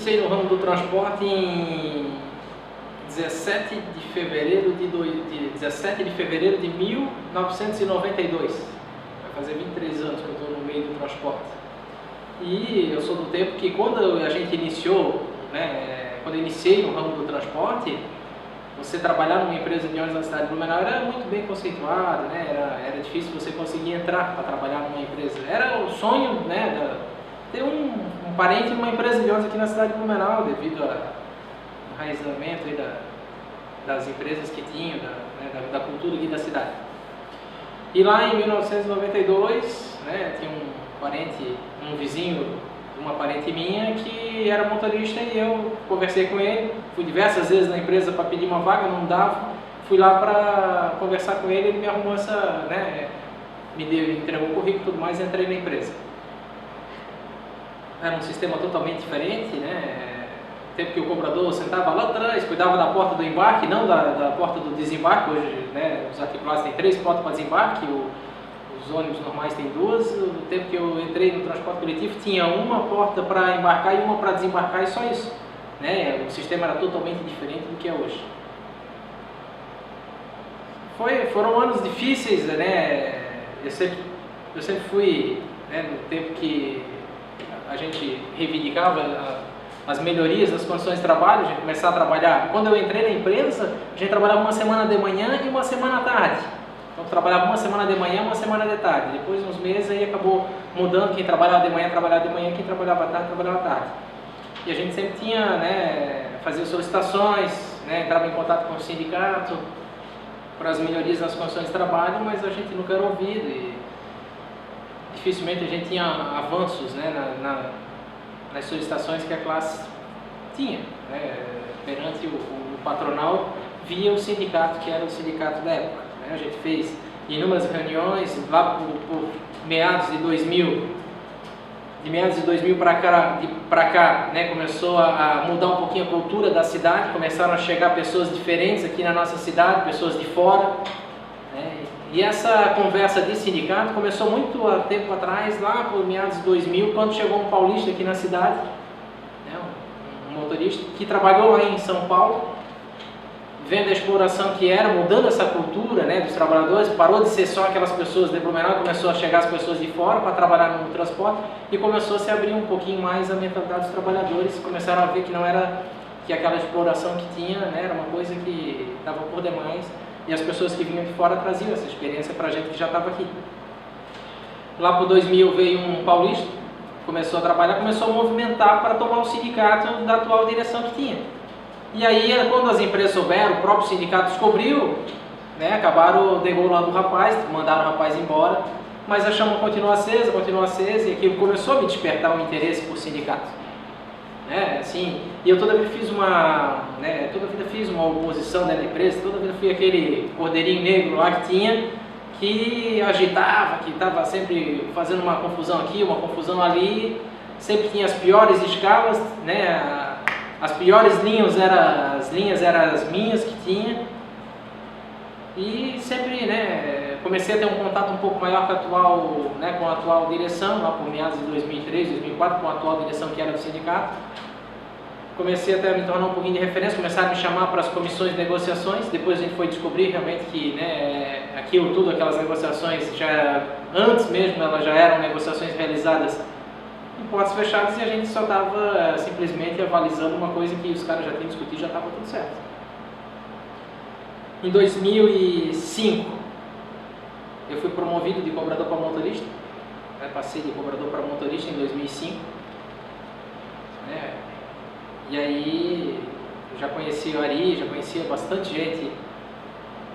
iniciei no ramo do transporte em 17 de fevereiro de 1992. Vai fazer 23 anos que eu estou no meio do transporte. E eu sou do tempo que quando a gente iniciou, né, quando eu iniciei no ramo do transporte, você trabalhar numa empresa de ônibus na cidade de Blumenau era muito bem conceituado, né? Era difícil você conseguir entrar para trabalhar numa empresa. Era o sonho, né, ter um parente numa empresa de ônibus aqui na cidade de Blumenau, devido ao enraizamento aí das empresas que tinham, da cultura aqui da cidade. E lá em 1992, né, tinha um parente, um vizinho de uma parente minha que era motorista e eu conversei com ele. Fui diversas vezes na empresa para pedir uma vaga, não dava. Fui lá para conversar com ele, ele me arrumou essa, né, entregou o currículo e tudo mais e entrei na empresa. Era um sistema totalmente diferente, né? Tempo que o cobrador sentava lá atrás, cuidava da porta do embarque, não da porta do desembarque. Hoje, né, os articulados têm 3 portas para desembarque, os ônibus normais têm 2. No tempo que eu entrei no transporte coletivo, tinha uma porta para embarcar e uma para desembarcar e só isso, né? O sistema era totalmente diferente do que é hoje. Foram anos difíceis, né? Eu sempre fui, né, no tempo que a gente reivindicava as melhorias das condições de trabalho, a gente começar a trabalhar. Quando eu entrei na empresa, a gente trabalhava uma semana de manhã e uma semana à tarde. Então, trabalhava uma semana de manhã e uma semana de tarde. Depois de uns meses, aí acabou mudando. Quem trabalhava de manhã, trabalhava de manhã. Quem trabalhava à tarde, trabalhava à tarde. E a gente sempre tinha, né, fazia solicitações, né, entrava em contato com o sindicato para as melhorias nas condições de trabalho, mas a gente nunca era ouvido e dificilmente a gente tinha avanços, né, nas solicitações que a classe tinha, né, perante o patronal via o sindicato, que era o sindicato da época, né. A gente fez inúmeras reuniões lá por meados de 2000, para cá, né, começou a mudar um pouquinho a cultura da cidade, começaram a chegar pessoas diferentes aqui na nossa cidade, pessoas de fora, né. E essa conversa de sindicato começou muito tempo atrás, lá por meados de 2000, quando chegou um paulista aqui na cidade, né, um motorista que trabalhou lá em São Paulo, vendo a exploração que era, mudando essa cultura, né, dos trabalhadores, parou de ser só aquelas pessoas de Blumenau, começou a chegar as pessoas de fora para trabalhar no transporte e começou a se abrir um pouquinho mais a mentalidade dos trabalhadores, começaram a ver que não era, que aquela exploração que tinha, né, era uma coisa que estava por demais. E as pessoas que vinham de fora traziam essa experiência para a gente que já estava aqui. Lá por 2000 veio um paulista, começou a trabalhar, começou a movimentar para tomar o sindicato da atual direção que tinha. E aí, quando as empresas souberam, o próprio sindicato descobriu, né, acabaram degolando o rapaz, mandaram o rapaz embora, mas a chama continuou acesa, e aquilo começou a me despertar um interesse por sindicato. Assim, e eu toda vida fiz uma oposição dentro da empresa, toda vida fui aquele cordeirinho negro lá que tinha, que agitava, que estava sempre fazendo uma confusão aqui, uma confusão ali, sempre tinha as piores escalas, né, as piores linhas eram as minhas que tinha, e sempre, né, comecei a ter um contato um pouco maior com a atual direção, lá por meados de 2003, 2004, com a atual direção que era do sindicato. Comecei até a me tornar um pouquinho de referência, começaram a me chamar para as comissões de negociações, depois a gente foi descobrir realmente que, né, aquelas negociações, antes mesmo elas já eram negociações realizadas em portas fechadas e a gente só estava simplesmente avalizando uma coisa que os caras já tinham discutido e já estava tudo certo. Em 2005, eu fui promovido de cobrador para motorista, né, passei de cobrador para motorista em 2005, né, e aí eu já conhecia o Ari, já conhecia bastante gente,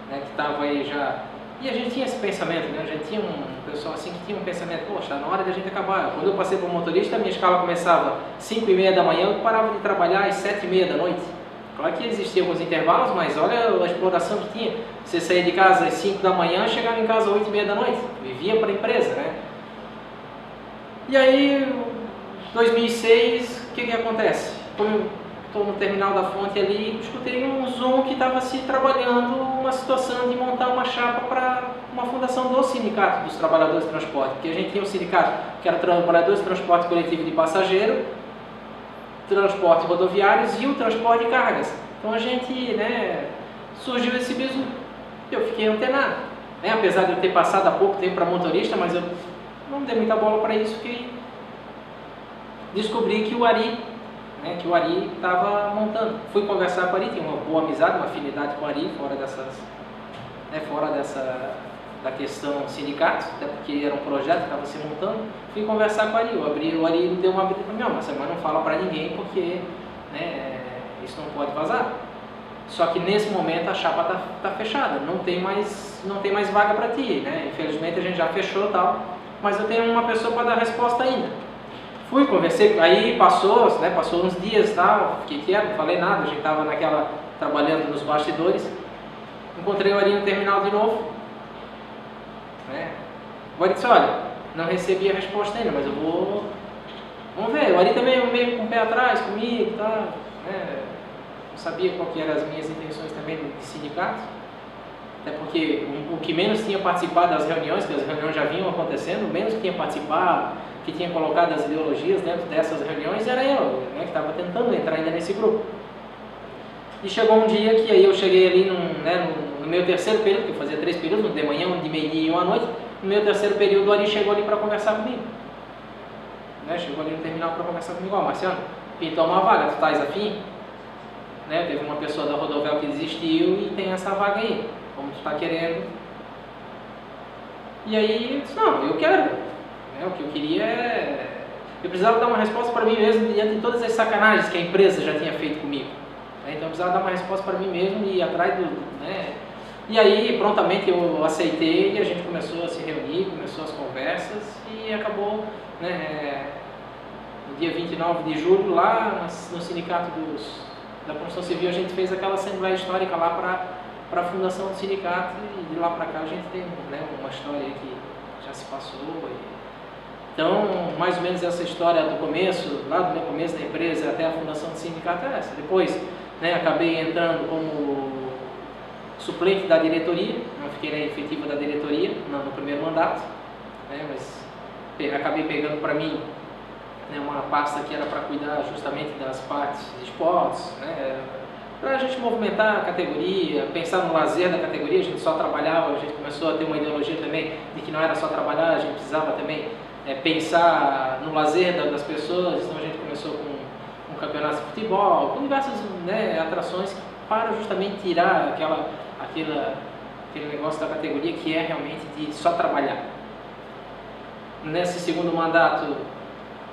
né, que estava aí já, e a gente tinha esse pensamento, né, a gente tinha um pessoal assim que tinha um pensamento, poxa, na hora da gente acabar. Quando eu passei para motorista, a minha escala começava às 5h30 da manhã, eu parava de trabalhar às 7h30 da noite. Claro que existiam alguns intervalos, mas olha a exploração que tinha. Você saía de casa às 5 da manhã, chegava em casa às 8h30 da noite. Vivia para a empresa, né? E aí, 2006, o que acontece? Como eu estou no terminal da fonte ali, escutei um Zoom que estava se trabalhando uma situação de montar uma chapa para uma fundação do Sindicato dos Trabalhadores de Transporte. Porque a gente tinha um sindicato que era Trabalhadores de Transporte Coletivo de Passageiro, transportes rodoviários e o transporte de cargas. Então a gente, né, surgiu esse bizu. Eu fiquei antenado, né? Apesar de eu ter passado há pouco tempo para motorista, mas eu não dei muita bola para isso, porque descobri que o Ari estava montando. Fui conversar com o Ari, tinha uma boa amizade, uma afinidade com o Ari, fora da questão sindicato, até porque era um projeto que estava se montando. Fui conversar com o Ari, o Ari deu uma abertura para mim, mas não fala para ninguém, porque, né, isso não pode vazar. Só que nesse momento a chapa tá fechada, não tem mais vaga para ti, né? Infelizmente a gente já fechou e tal, mas eu tenho uma pessoa para dar resposta ainda. Fui, conversei, aí passou uns dias, tal, fiquei quieto, não falei nada, a gente estava trabalhando nos bastidores. Encontrei o Ari no terminal de novo, né? O Ari disse, olha, não recebi a resposta ainda, mas vamos ver. O Ari também meio com o pé atrás comigo, tá, né? Não sabia qual que eram as minhas intenções também de sindicato, até porque o que menos tinha participado das reuniões, que as reuniões já vinham acontecendo, o menos que tinha participado, que tinha colocado as ideologias dentro dessas reuniões era eu, né, que estava tentando entrar ainda nesse grupo. E chegou um dia que aí eu cheguei ali no meu terceiro período, que eu fazia 3 períodos, um de manhã, um de meio-dia e um à noite. No meu terceiro período o Ari chegou ali para conversar comigo, né, chegou ali no terminal para conversar comigo. Ó, Marciano, pintou uma vaga, tu estás afim? Né, teve uma pessoa da Rodovel que desistiu e tem essa vaga aí, como tu está querendo. E aí eu disse, não, eu quero, né, o que eu queria eu precisava dar uma resposta para mim mesmo diante de todas as sacanagens que a empresa já tinha feito comigo, né, então eu precisava dar uma resposta para mim mesmo e ir atrás né. E aí prontamente eu aceitei e a gente começou a se reunir, começou as conversas e acabou, né, no dia 29 de julho lá no sindicato da construção civil a gente fez aquela assembleia histórica lá para a fundação do sindicato, e de lá para cá a gente tem, né, uma história que já se passou. Então, mais ou menos essa história do começo, lá do meu começo da empresa até a fundação do sindicato é essa. Depois, né, acabei entrando como suplente da diretoria, não fiquei na efetiva da diretoria no primeiro mandato, né, mas acabei pegando para mim, né, uma pasta que era para cuidar justamente das partes de esportes, né, para a gente movimentar a categoria, pensar no lazer da categoria. A gente só trabalhava, a gente começou a ter uma ideologia também de que não era só trabalhar, a gente precisava também pensar no lazer das pessoas. Então a gente começou com um campeonato de futebol, com diversas, né, atrações para justamente tirar aquele negócio da categoria que é realmente de só trabalhar. Nesse segundo mandato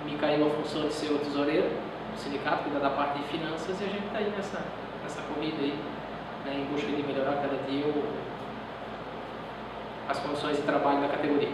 me caiu a função de ser o tesoureiro do sindicato, cuidar da parte de finanças, e a gente está aí nessa corrida aí, né, em busca de melhorar cada dia as condições de trabalho da categoria.